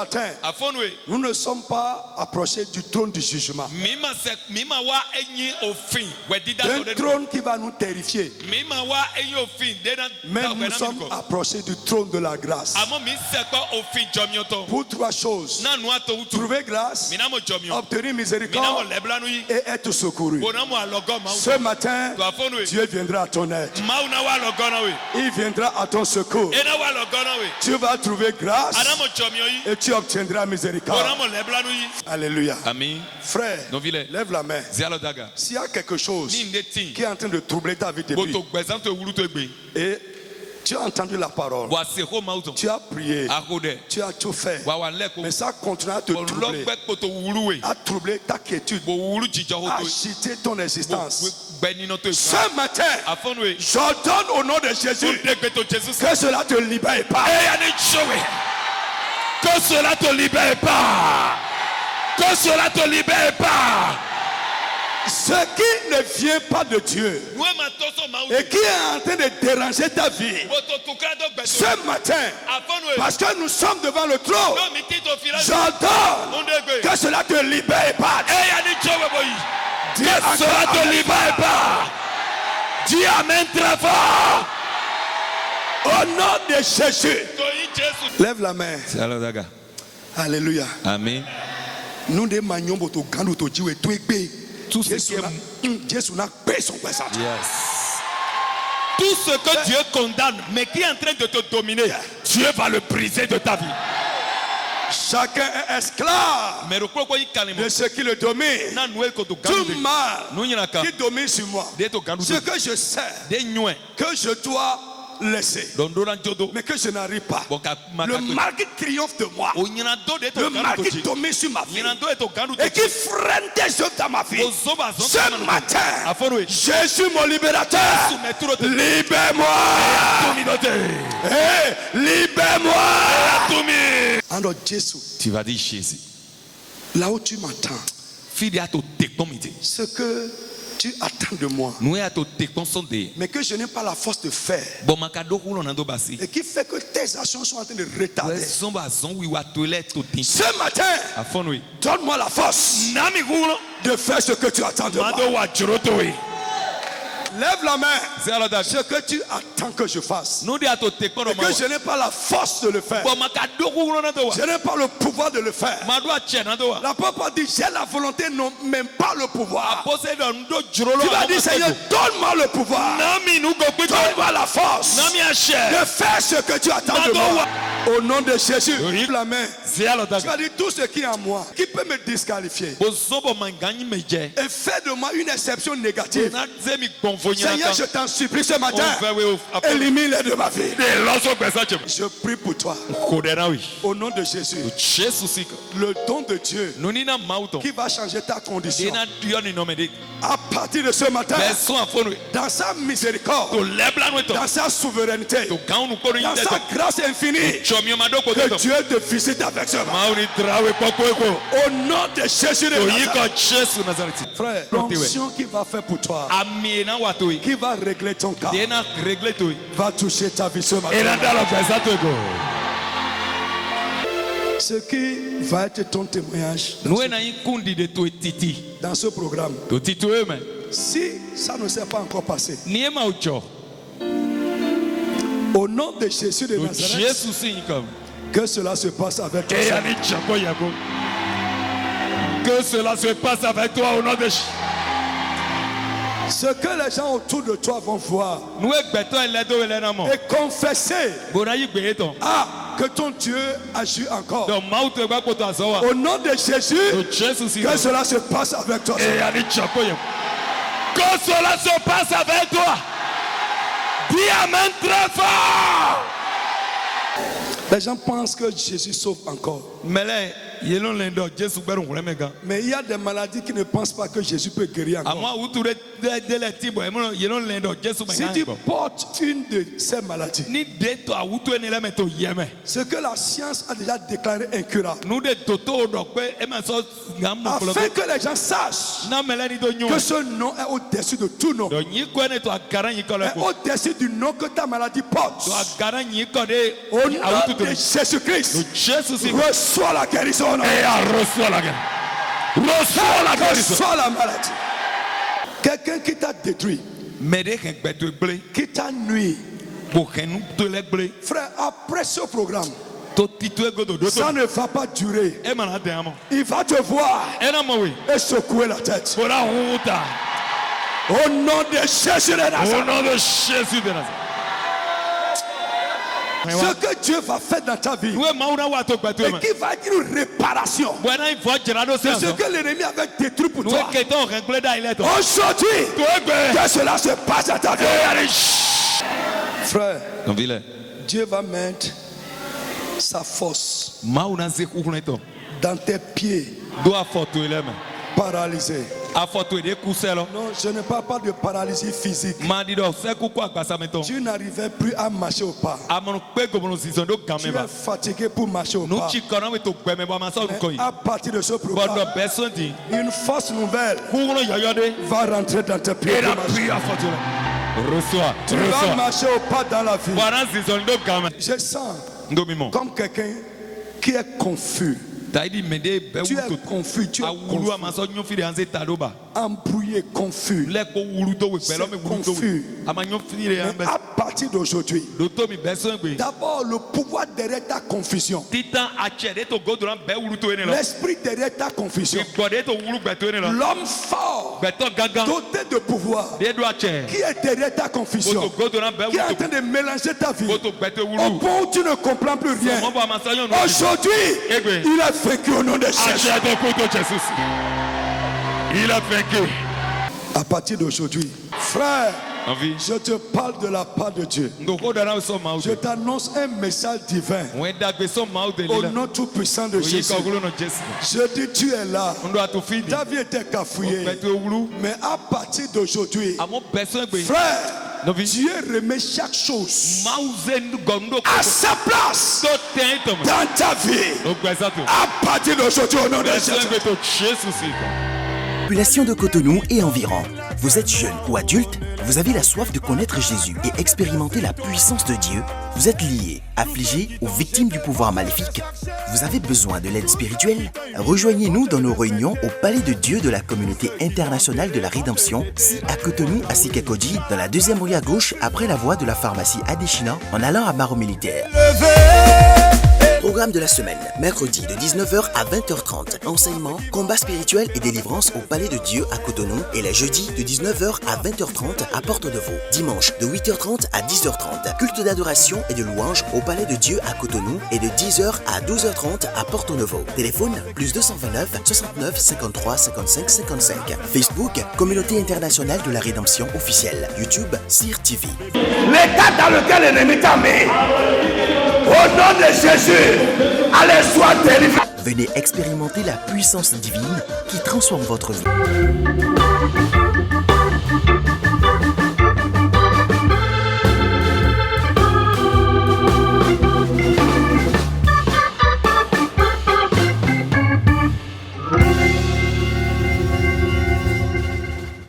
matin, nous ne sommes pas approchés du trône du jugement. Un trône qui va nous terrifier. Mais nous sommes approchés du trône de la grâce. Pour trois choses: trouver grâce, obtenir miséricorde et être secouru. Ce matin, Dieu viendra à ton aide. Il viendra à ton secours. Tu vas trouver grâce et tu obtiendras miséricorde. Alléluia. Frère, lève la main. S'il y a quelque chose qui est en train de troubler ta vie et tu as entendu la parole, tu as prié, tu as tout fait, mais ça continue à te troubler ta quiétude, à agiter ton existence. Ce matin, j'ordonne au nom de Jésus que cela te libère pas. Que cela te libère pas. Que cela te libère pas. Ce qui ne vient pas de Dieu et qui est en train de déranger ta vie ce matin, parce que nous sommes devant le trône, j'ordonne que cela te libère pas. Dis que cela te libère pas. Dis amen très fort. Au nom de Jésus. Lève la main. Alléluia. Amen. Nous demandons votre grand Dieu et tout épée. Tout ce qui est... Yes. Tout ce que Dieu condamne, mais qui est en train de te dominer, Dieu va le briser de ta vie. Chacun est esclave de ce qui le domine. Tout mal qui domine sur moi, ce que je sais que je dois laisser, mais que je n'arrive pas. Le mal qui triomphe de moi, le mal qui domine sur ma vie et qui freine des œuvres dans ma vie, ce matin, Jésus mon libérateur, libère-moi. Libère-moi. Alors Jésus, tu vas dire Jésus, là où tu m'attends, ce que tu attends de moi, mais que je n'ai pas la force de faire, et qui fait que tes actions sont en train de retarder. Ce matin, donne-moi la force de faire ce que tu attends de moi. Lève la main. Ce que tu attends que je fasse, et que je n'ai pas la force de le faire, je n'ai pas le pouvoir de le faire. La papa dit: j'ai la volonté, non même pas le pouvoir. Tu vas dire: Seigneur, donne-moi le pouvoir, donne-moi la force de faire ce que tu attends de moi. Au nom de Jésus, lève la main. Tu vas dire: tout ce qui est en moi qui peut me disqualifier et fait de moi une exception négative, Seigneur, je t'en supplie ce matin, élimine-les de ma vie. Je prie pour toi. Au nom de Jésus, le don de Dieu qui va changer ta condition à partir de ce matin, dans sa miséricorde, dans sa souveraineté, dans sa grâce infinie, que Dieu te visite avec ce matin. Au nom de Jésus de Nazareth. Frère, l'onction qui va faire pour toi, qui va régler ton cas, va toucher ta vie ce matin. Ce qui va être ton témoignage dans ce programme, si ça ne s'est pas encore passé, au nom de Jésus de Nazareth, que cela se passe avec toi. Que cela se passe avec toi au nom de Jésus. Ce que les gens autour de toi vont voir et confesser, que ton Dieu agit encore. Au nom de Jésus, que cela se passe avec toi. Que cela se passe avec toi. Dis amen très fort. Les gens pensent que Jésus sauve encore. Mais il y a des maladies qui ne pensent pas que Jésus peut guérir encore. Si tu portes une de ces maladies, ce que la science a déjà déclaré incurable, afin que les gens sachent que ce nom est au-dessus de tout nom, est au-dessus du nom que ta maladie porte. Au nom de Jésus-Christ, reçois la guérison. Reçois la guérison. Reçois la maladie. Quelqu'un qui t'a détruit, qui t'a nuit, frère, après ce programme, ça ne va pas durer. Il va te voir et secouer la tête. Au nom de Jésus de Nazareth. Ce que Dieu va faire dans ta vie et qui va être une réparation de ce que l'ennemi avait détruit pour toi. Aujourd'hui, que cela se passe dans ta vie. Frère, Dieu va mettre sa force dans tes pieds paralysés. Non, je ne parle pas de paralysie physique. Tu n'arrivais plus à marcher au pas. Tu es fatigué pour marcher au pas. Mais à partir de ce programme, une force nouvelle va rentrer dans tes pieds. Tu vas marcher au pas dans la vie. Je sens comme quelqu'un qui est confus. Tu es confus, tu es embrouillé, confus. C'est confus. Mais à partir d'aujourd'hui, d'abord le pouvoir derrière ta confusion, l'esprit derrière ta confusion, l'homme fort, doté de pouvoir, qui est derrière ta confusion, qui est en train de mélanger ta vie, au point où tu ne comprends plus rien. Aujourd'hui, il a vaincu au nom de Jésus. Il a vaincu. À partir d'aujourd'hui, frère, je te parle de la part de Dieu. Je t'annonce un message divin au nom tout puissant de Jésus. Je dis, tu es là. Ta vie était cafouillée. Mais à partir d'aujourd'hui, frère, Dieu remet chaque chose à sa place dans ta vie. À partir d'aujourd'hui, au nom de Jésus. Population de Cotonou et environ. Vous êtes jeune ou adulte, vous avez la soif de connaître Jésus et expérimenter la puissance de Dieu. Vous êtes lié, affligé ou victime du pouvoir maléfique. Vous avez besoin de l'aide spirituelle? Rejoignez-nous dans nos réunions au Palais de Dieu de la Communauté Internationale de la Rédemption, si à Cotonou, à Sikakoji, dans la 2e rue à gauche, après la voie de la pharmacie Adéchina, en allant à Maro Militaire. Programme de la semaine, mercredi de 19h à 20h30. Enseignement, combat spirituel et délivrance au Palais de Dieu à Cotonou. Et les jeudis de 19h à 20h30 à Porte-de-Vaux. Dimanche de 8h30 à 10h30. Culte d'adoration et de louange au Palais de Dieu à Cotonou. Et de 10h à 12h30 à Porte-Nouveau. Téléphone plus 229 69 53 55 55. Facebook, Communauté Internationale de la Rédemption officielle. YouTube, CIR TV. L'état dans lequel l'ennemi t'a mis, au nom de Jésus, allez, sois délivré. Venez expérimenter la puissance divine qui transforme votre vie.